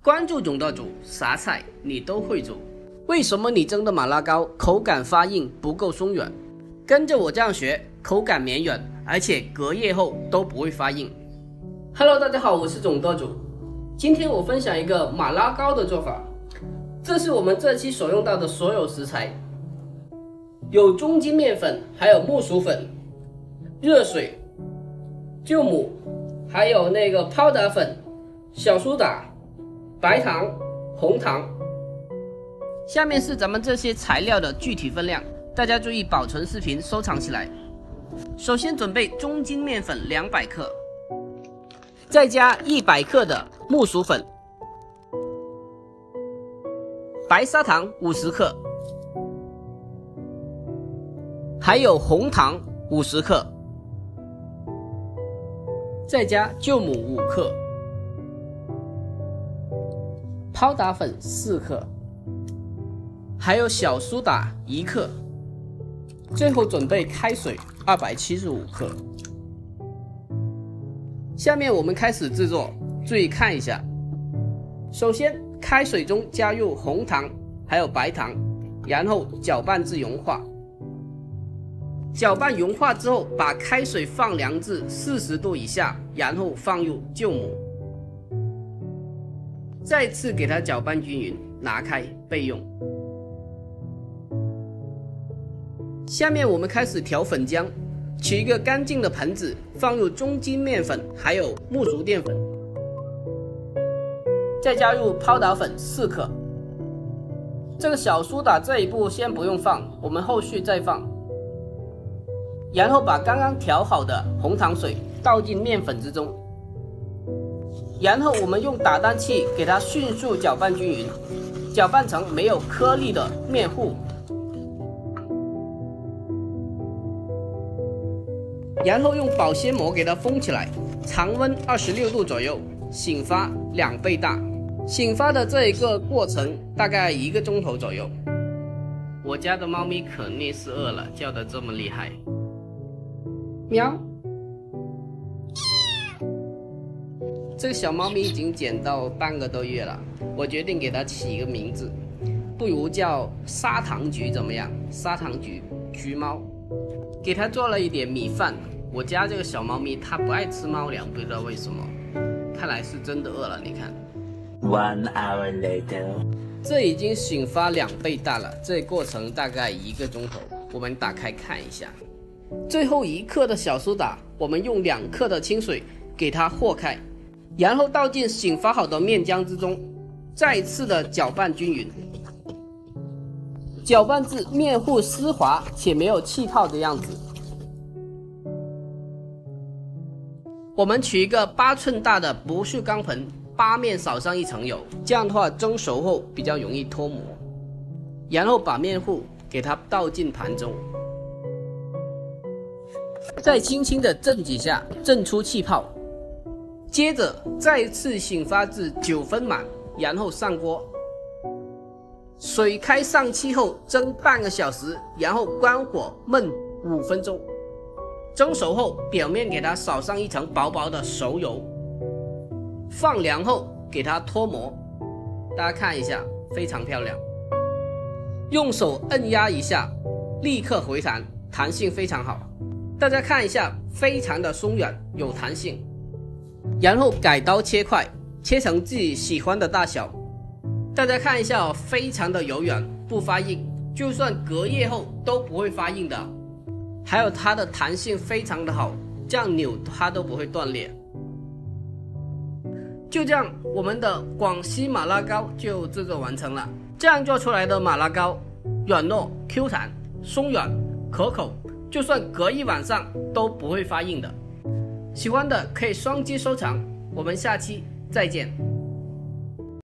关注总舵主，啥菜你都会煮。为什么你蒸的马拉糕口感发硬不够松软？跟着我这样学，口感绵软，而且隔夜后都不会发硬。Hello， 大家好，我是总舵主。今天我分享一个马拉糕的做法。这是我们这期所用到的所有食材，有中筋面粉，还有木薯粉、热水、酵母，还有那个泡打粉、小苏打、白糖、红糖。下面是咱们这些材料的具体分量，大家注意保存视频收藏起来。首先准备中筋面粉200克，再加100克的木薯粉，白砂糖50克，还有红糖50克，再加酵母5克，泡打粉4克，还有小苏打1克，最后准备开水275克。下面我们开始制作，注意看一下。首先，开水中加入红糖还有白糖，然后搅拌至融化。搅拌融化之后，把开水放凉至40度以下，然后放入酵母，再次给它搅拌均匀，拿开备用。下面我们开始调粉浆，取一个干净的盆子，放入中筋面粉还有木薯淀粉，再加入泡打粉4克。这个小苏打这一步先不用放，我们后续再放。然后把刚刚调好的红糖水倒进面粉之中，然后我们用打蛋器给它迅速搅拌均匀，搅拌成没有颗粒的面糊。然后用保鲜膜给它封起来，常温26度左右，醒发2倍大。醒发的这一个过程大概1个钟头左右。我家的猫咪肯定是饿了，叫得这么厉害。喵！这个小猫咪已经捡到半个多月了，我决定给它起一个名字，不如叫砂糖橘怎么样？砂糖橘，橘猫。给它做了一点米饭。我家这个小猫咪它不爱吃猫粮，不知道为什么，看来是真的饿了。你看 ，1 hour later， 这已经醒发2倍大了，这过程大概1个钟头。我们打开看一下，最后1克的小苏打，我们用2克的清水给它和开，然后倒进醒发好的面浆之中，再次的搅拌均匀，搅拌至面糊丝滑且没有气泡的样子。我们取一个8寸大的不锈钢盆，8面扫上1层油，这样的话蒸熟后比较容易脱模。然后把面糊给它倒进盘中，再轻轻的震几下，震出气泡。接着再次醒发至9分满，然后上锅。水开上气后蒸半个小时，然后关火焖5分钟。蒸熟后，表面给它扫上1层薄薄的熟油，放凉后给它脱模。大家看一下，非常漂亮。用手摁压一下，立刻回弹，弹性非常好。大家看一下，非常的松软，有弹性。然后改刀切块，切成自己喜欢的大小。大家看一下，非常的柔软，不发硬，就算隔夜后都不会发硬的。还有它的弹性非常的好，这样扭它都不会断裂。就这样，我们的广西马拉糕就制作完成了。这样做出来的马拉糕软糯 Q 弹、松软可口，就算隔1晚上都不会发硬的。喜欢的可以双击收藏，我们下期再见。